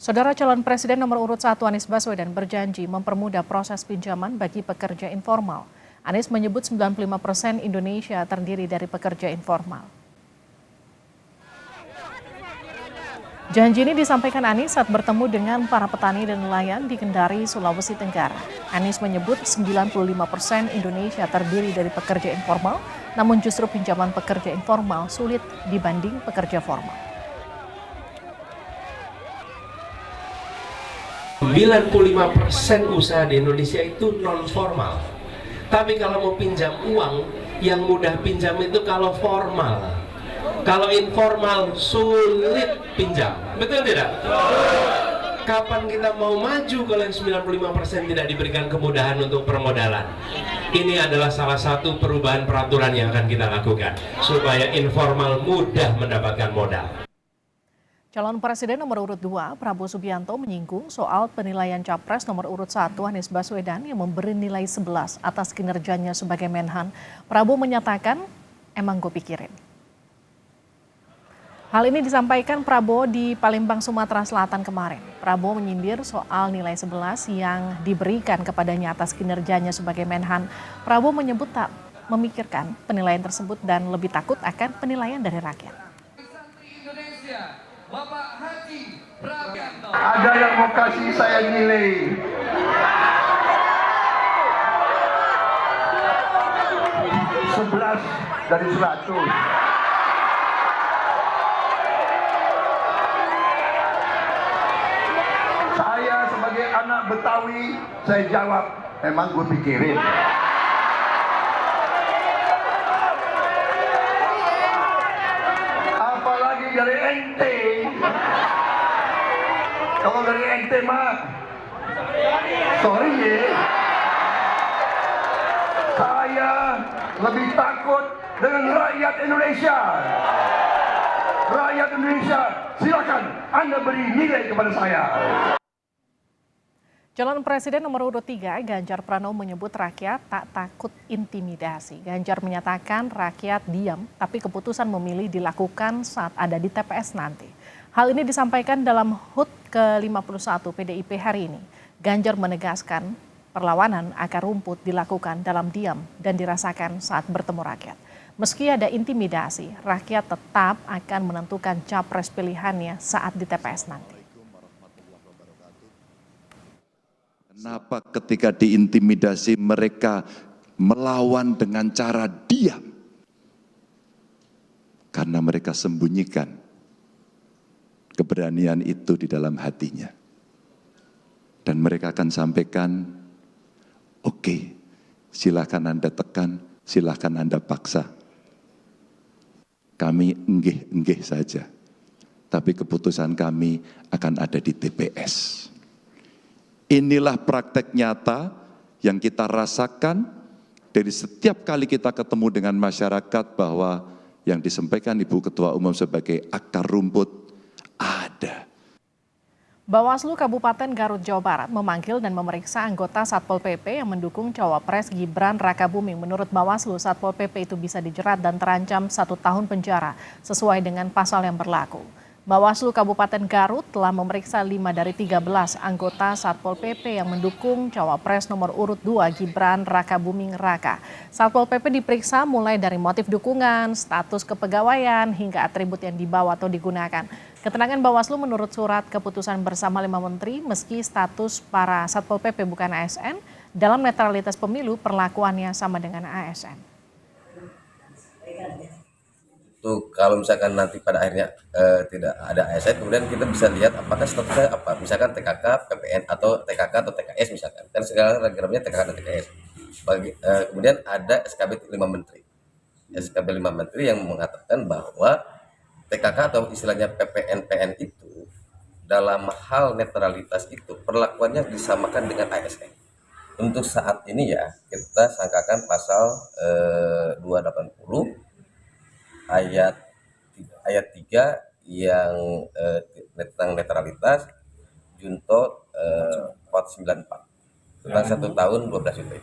Saudara calon presiden nomor urut 1 Anies Baswedan berjanji mempermudah proses pinjaman bagi pekerja informal. Anies menyebut 95% Indonesia terdiri dari pekerja informal. Janji ini disampaikan Anies saat bertemu dengan para petani dan nelayan di Kendari, Sulawesi Tenggara. Anies menyebut 95% Indonesia terdiri dari pekerja informal, namun justru pinjaman pekerja informal sulit dibanding pekerja formal. 95% usaha di Indonesia itu non formal. Tapi kalau mau pinjam uang, yang mudah pinjam itu kalau formal. Kalau informal sulit pinjam. Betul tidak? Kapan kita mau maju kalau yang 95% tidak diberikan kemudahan untuk permodalan? Ini adalah salah satu perubahan peraturan yang akan kita lakukan supaya informal mudah mendapatkan modal. Calon Presiden nomor urut 2, Prabowo Subianto menyinggung soal penilaian Capres nomor urut 1 Anies Baswedan yang memberi nilai 11 atas kinerjanya sebagai Menhan. Prabowo menyatakan, emang gue pikirin. Hal ini disampaikan Prabowo di Palembang, Sumatera Selatan kemarin. Prabowo menyindir soal nilai 11 yang diberikan kepadanya atas kinerjanya sebagai Menhan. Prabowo menyebut tak memikirkan penilaian tersebut dan lebih takut akan penilaian dari rakyat. Ada yang mau kasih saya nilai 11 dari 100. Saya sebagai anak Betawi, saya jawab, emang gue pikirin. Apalagi dari ente. Kalau dari ente mah, sorry ya. Saya lebih takut dengan rakyat Indonesia. Rakyat Indonesia, silakan Anda beri nilai kepada saya. Calon Presiden nomor urut 3, Ganjar Pranowo menyebut rakyat tak takut intimidasi. Ganjar menyatakan rakyat diam, tapi keputusan memilih dilakukan saat ada di TPS nanti. Hal ini disampaikan dalam HUT ke-51 PDIP hari ini. Ganjar menegaskan perlawanan akar rumput dilakukan dalam diam dan dirasakan saat bertemu rakyat. Meski ada intimidasi, rakyat tetap akan menentukan capres pilihannya saat di TPS nanti. Kenapa ketika diintimidasi mereka melawan dengan cara diam? Karena mereka sembunyikan keberanian itu di dalam hatinya. Dan mereka akan sampaikan, oke, silakan Anda tekan, silakan Anda paksa. Kami enggih saja. Tapi keputusan kami akan ada di TPS. Inilah praktek nyata yang kita rasakan dari setiap kali kita ketemu dengan masyarakat bahwa yang disampaikan Ibu Ketua Umum sebagai akar rumput ada. Bawaslu Kabupaten Garut, Jawa Barat memanggil dan memeriksa anggota Satpol PP yang mendukung cawapres Gibran Rakabuming. Menurut Bawaslu, Satpol PP itu bisa dijerat dan terancam 1 tahun penjara sesuai dengan pasal yang berlaku. Bawaslu Kabupaten Garut telah memeriksa 5 dari 13 anggota Satpol PP yang mendukung cawapres nomor urut 2 Gibran Rakabuming Raka. Satpol PP diperiksa mulai dari motif dukungan, status kepegawaian, hingga atribut yang dibawa atau digunakan. Keterangan Bawaslu menurut surat keputusan bersama 5 menteri, meski status para Satpol PP bukan ASN, dalam netralitas pemilu perlakuannya sama dengan ASN. Tuh, kalau misalkan nanti pada akhirnya tidak ada ASN, kemudian kita bisa lihat apakah statusnya apa, misalkan TKK, PPN atau TKK atau TKS misalkan, kan sekarang programnya TKK dan TKS. Kemudian ada SKB 5 menteri, SKB 5 menteri yang mengatakan bahwa TKK atau istilahnya PPN PN itu dalam hal netralitas itu perlakuannya disamakan dengan ASN. Untuk saat ini ya kita sangkakan pasal 280 ayat 3 yang tentang netralitas junto 494 tentang 1 tahun 12 juta.